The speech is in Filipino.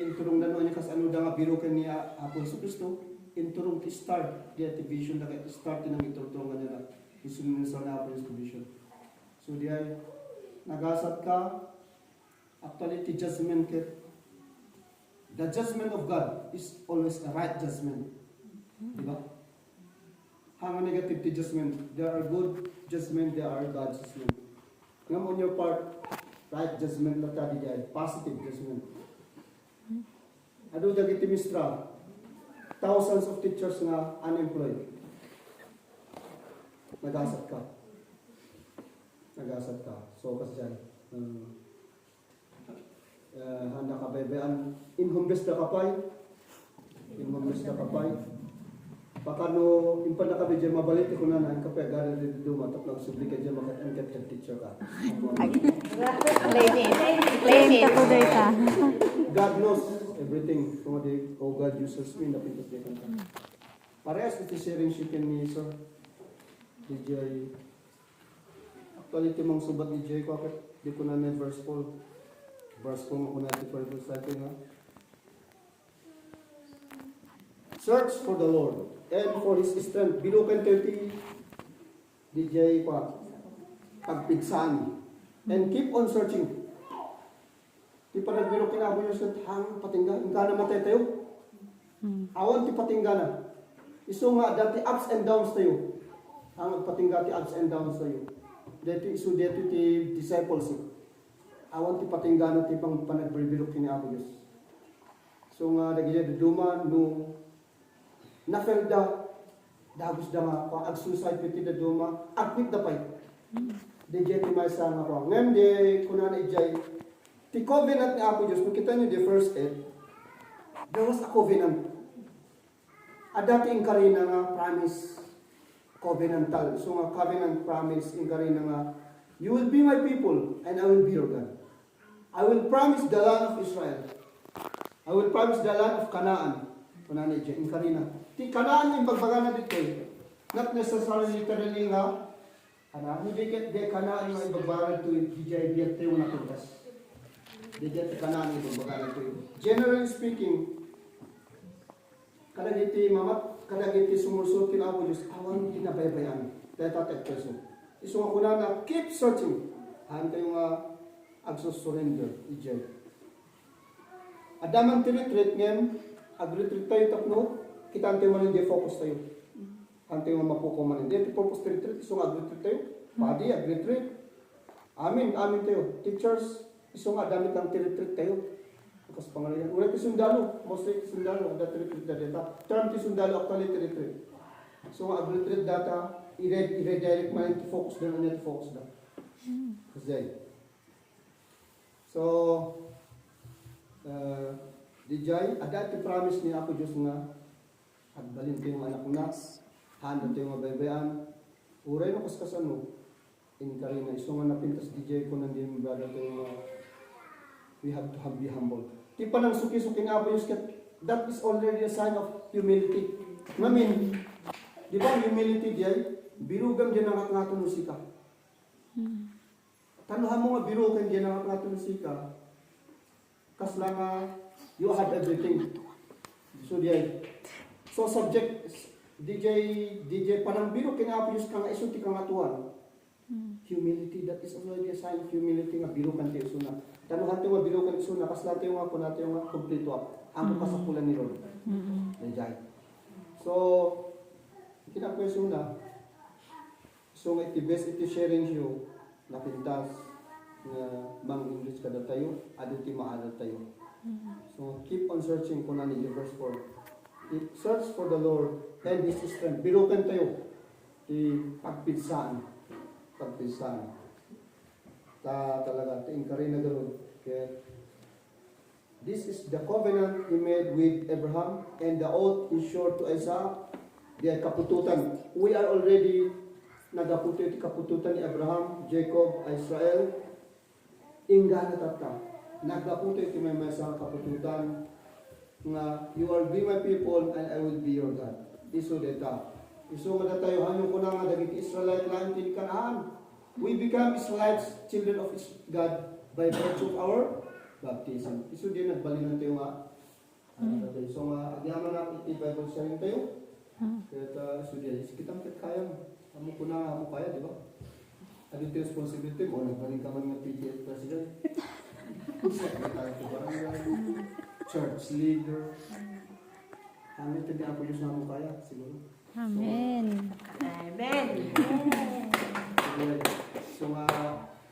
inturong na noon kas ano da nga birukan niya Apo Kristo, inturong ti start dia ti vision na kay start nang iturong nila. Isunod sa na Apo vision. So dia nagasat ka actually ti judgment ket the judgment of God is always a right judgment. Diba? Hang negative ti judgment, there are good judgment, there are bad judgment. Ngam on your part, right judgment na tadi dia, positive judgment. Ado dagiti mistra, thousands of teachers nga unemployed. Nagasat ka. So kasi dyan, handa ka baybayan, inhumbes na kapay. Baka no, impan na kami dyan mabalik ko na ang kapay, gano'n din duma, tapos subli ka dyan makat-angkat head teacher ka. Plain ka today ka. God knows everything. Kung di, oh God uses me, napintos niya kanta. Parehas ito sharing shipping ni Sir DJ. Actually, ito mong subat ni DJ ko, di ko na may verse 4. Verse 4 mo natin for verse natin, ha? Search for the Lord and for His strength. Bilukan 30 DJ ko, pagpigsaan. And keep on searching. Di pa nagbiro kinabo yung sa hang patingga. Ingka na matay tayo. Awan ti patingga na. Iso nga dati ups and downs tayo. Ang patingga ti ups and downs tayo. Dito iso dito ti disciples. Awan ti patingga na ti pang panagbiro kinabo Diyos. So nga dagiti duma no nafelda dagos da nga pa ag suicide piti da duma agpit da pay. DJ ti may sa nga ko. Ngem de kunan ijay the covenant ni Apo Diyos, makita niyo the first 8, there was a covenant. At dati yung karina nga promise, covenantal. So nga covenant promise, yung karina nga, you will be my people, and I will be your God. I will promise the land of Israel. I will promise the land of Canaan. Kunan niya, yung karina. Ti Canaan yung bagbaga na dito, not necessarily literally nga, hindi Canaan yung bagbaga dito, DJ Biate yung nakuntas. Dito kanan ito baga ito. Generally speaking, kadagiti mamat, kadagiti sumursot kina Apo Diyos, awan tinabaybayan. Dito at peso. Iso nga kuna na keep searching. Han kayo nga agsusurrender, ijay. Adamang tiritrit ngayon, agritrit tayo tapno, kita antay mo hindi focus tayo. Antay mo mapuko man hindi. Purpose tiritrit, iso nga agritrit tayo. Padi, agritrit. Amin tayo. Teachers, iso nga damit ang tiritrit tayo. Kasi pangalayan. Una ti sundalo. Mostly ti sundalo. Ada tiritrit na data. Term ti sundalo actually tiritrit. So nga agritrit data. I-redirect man yung focus na niya focus na. Kasi so DJ, ada ti promise ni Apo Diyos nga agbalin tayo yung anak na. Handa tayo yung mabaybayan. Uray no kaskasan mo. In Karina. Iso nga napintas DJ ko nandiyan brother tayo we have to be humble. Di pa nang suki-suki nga Apo Diyos, that is already a sign of humility. Mamin, di ba humility diyan? Birugan diyan ang ngato no sika. Tanuhan mo nga birugan diyan ang ngato no sika. Kasla nga, you have everything. So diyan. So subject, DJ panang biro kina Apo Diyos kang isunti kang atuan. Humility, that is already a sign of humility nga birukan ti isuna. Tanuhan ti nga birukan isuna kas natin nga po natin nga kompleto ang kasapulan ni Lord. Dayjay. So kinapwe isuna. So nga iti best iti sharing you napintas nga bang English kada tayo, adu ti maaral tayo. So keep on searching kunan ni verse 4. Search for the Lord and His strength. Birukan tayo ti pagpinsaan. Talaga ting karina garo. Okay. This is the covenant He made with Abraham and the oath He swore to Isaac. Di kapututan. We are already nagaputo iti kapututan ni Abraham, Jacob, Israel. Ingana tatta. Nagaputo iti may sa kapututan nga you will be my people and I will be your God. Isu deta. Isu nga tayo hanyo ko na nga dagiti Israelite lang tin Canaan. We become Israelites, children of God by virtue of our baptism. Isu din nagbalinan tayo nga. So nga, agyaman na iti-Bible sa rin tayo. Kaya isu din, kita makit kaya. Amo ko na, amo kaya, di ba? Ano ito yung responsibility mo? Nagbaling ka man ng PTF president. Secretary to barangay, church leader. Ano ito din ako yung sa amo kaya, siguro. Amen. Amen. So nga,